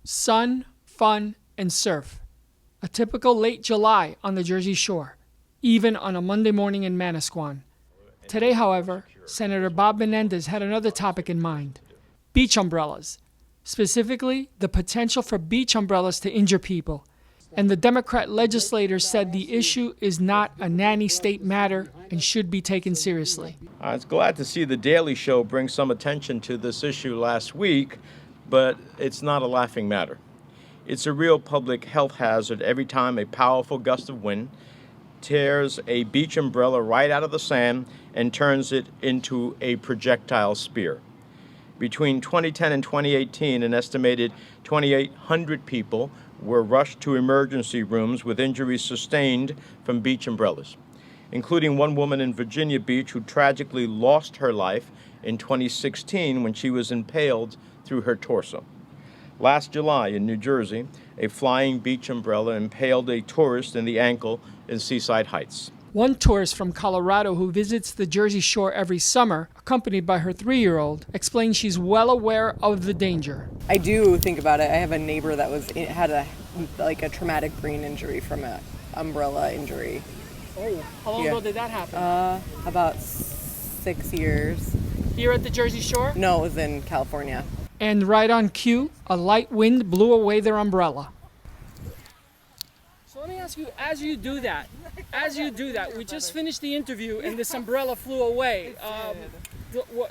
Sun, fun, and surf. A typical late July on the Jersey Shore, even on a Monday morning in Manasquan. Today, however, Senator Bob Menendez had another topic in mind: beach umbrellas. Specifically, the potential for beach umbrellas to injure people. And the Democrat legislator said the issue is not a nanny state matter and should be taken seriously. I was glad to see The Daily Show bring some attention to this issue last week, but it's not a laughing matter. It's a real public health hazard every time a powerful gust of wind tears a beach umbrella right out of the sand and turns it into a projectile spear. Between 2010 and 2018, an estimated 2,800 people were rushed to emergency rooms with injuries sustained from beach umbrellas, including one woman in Virginia Beach who tragically lost her life in 2016 when she was impaled through her torso. Last July in New Jersey, a flying beach umbrella impaled a tourist in the ankle in Seaside Heights. One tourist from Colorado who visits the Jersey Shore every summer, accompanied by her 3-year-old, explains she's well aware of the danger. I do think about it. I have a neighbor that had a traumatic brain injury from an umbrella injury. Oh, how long ago did that happen? About 6 years. Here at the Jersey Shore? No, it was in California. And right on cue, a light wind blew away their umbrella. So let me ask you, as you do that, we just finished the interview and this umbrella flew away.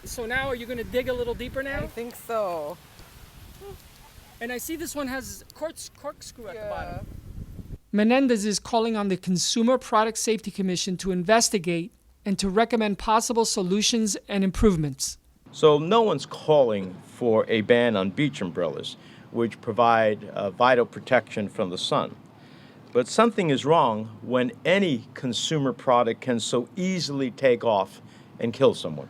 So now are you going to dig a little deeper now? I think so. And I see this one has corkscrew at the bottom. Menendez is calling on the Consumer Product Safety Commission to investigate and to recommend possible solutions and improvements. So no one's calling for a ban on beach umbrellas, which provide vital protection from the sun. But something is wrong when any consumer product can so easily take off and kill someone.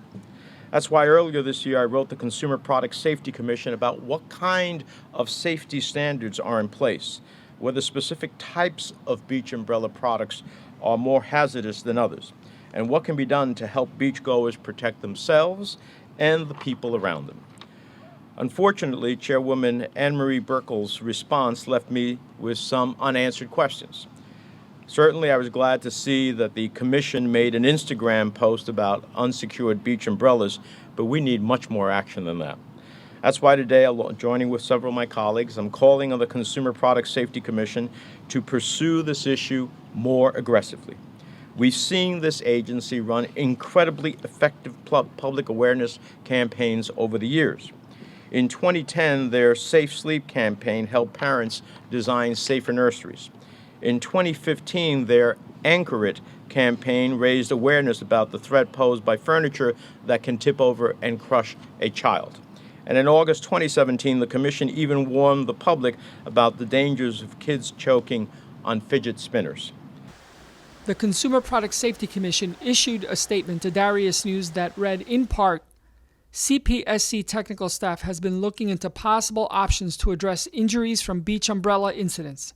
That's why earlier this year I wrote the Consumer Product Safety Commission about what kind of safety standards are in place, whether specific types of beach umbrella products are more hazardous than others, and what can be done to help beachgoers protect themselves and the people around them. Unfortunately, Chairwoman Anne Marie Burkle's response left me with some unanswered questions. Certainly, I was glad to see that the Commission made an Instagram post about unsecured beach umbrellas, but we need much more action than that. That's why today, joining with several of my colleagues, I'm calling on the Consumer Product Safety Commission to pursue this issue more aggressively. We've seen this agency run incredibly effective public awareness campaigns over the years. In 2010, their Safe Sleep campaign helped parents design safer nurseries. In 2015, their Anchor It campaign raised awareness about the threat posed by furniture that can tip over and crush a child. And in August 2017, the Commission even warned the public about the dangers of kids choking on fidget spinners. The Consumer Product Safety Commission issued a statement to Darius News that read, in part, CPSC technical staff has been looking into possible options to address injuries from beach umbrella incidents.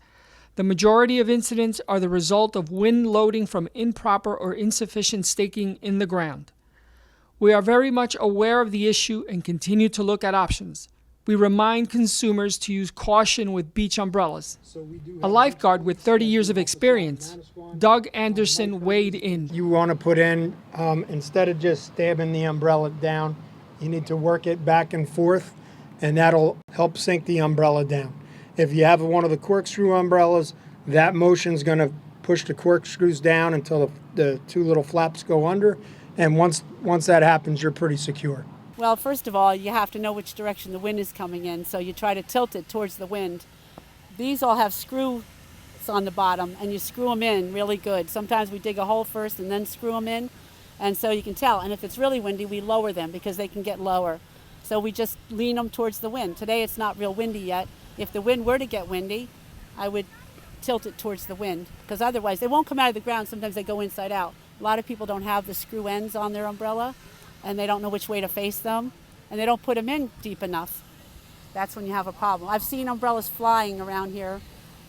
The majority of incidents are the result of wind loading from improper or insufficient staking in the ground. We are very much aware of the issue and continue to look at options. We remind consumers to use caution with beach umbrellas. A lifeguard with 30 years of experience, Doug Anderson, weighed in. You want to put in, instead of just stabbing the umbrella down, you need to work it back and forth, and that'll help sink the umbrella down. If you have one of the corkscrew umbrellas, that motion's going to push the corkscrews down until the two little flaps go under, and once that happens, you're pretty secure. Well, first of all, you have to know which direction the wind is coming in, so you try to tilt it towards the wind. These all have screws on the bottom, and you screw them in really good. Sometimes we dig a hole first and then screw them in, and so you can tell. And if it's really windy, we lower them because they can get lower. So we just lean them towards the wind. Today it's not real windy yet. If the wind were to get windy, I would tilt it towards the wind, because otherwise they won't come out of the ground. Sometimes they go inside out. A lot of people don't have the screw ends on their umbrella, and they don't know which way to face them, and they don't put them in deep enough. That's when you have a problem. I've seen umbrellas flying around here,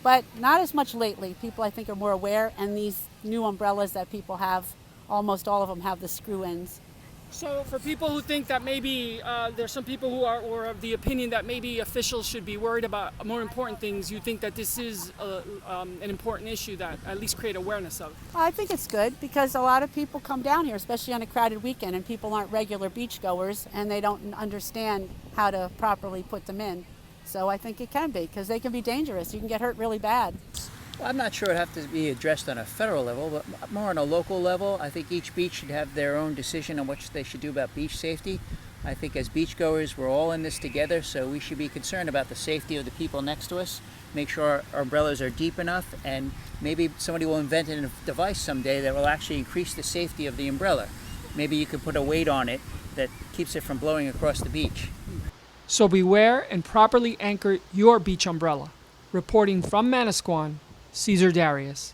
but not as much lately. People, I think, are more aware, and these new umbrellas that people have, almost all of them have the screw ends. So for people who think that maybe there's some people who are or of the opinion that maybe officials should be worried about more important things, you think that this is an important issue that at least create awareness of? I think it's good because a lot of people come down here, especially on a crowded weekend, and people aren't regular beachgoers and they don't understand how to properly put them in. So I think it can be because they can be dangerous. You can get hurt really bad. Well, I'm not sure it has to be addressed on a federal level, but more on a local level. I think each beach should have their own decision on what they should do about beach safety. I think as beachgoers, we're all in this together, so we should be concerned about the safety of the people next to us, make sure our umbrellas are deep enough, and maybe somebody will invent a device someday that will actually increase the safety of the umbrella. Maybe you could put a weight on it that keeps it from blowing across the beach. So beware and properly anchor your beach umbrella. Reporting from Manasquan, Cesar Darius.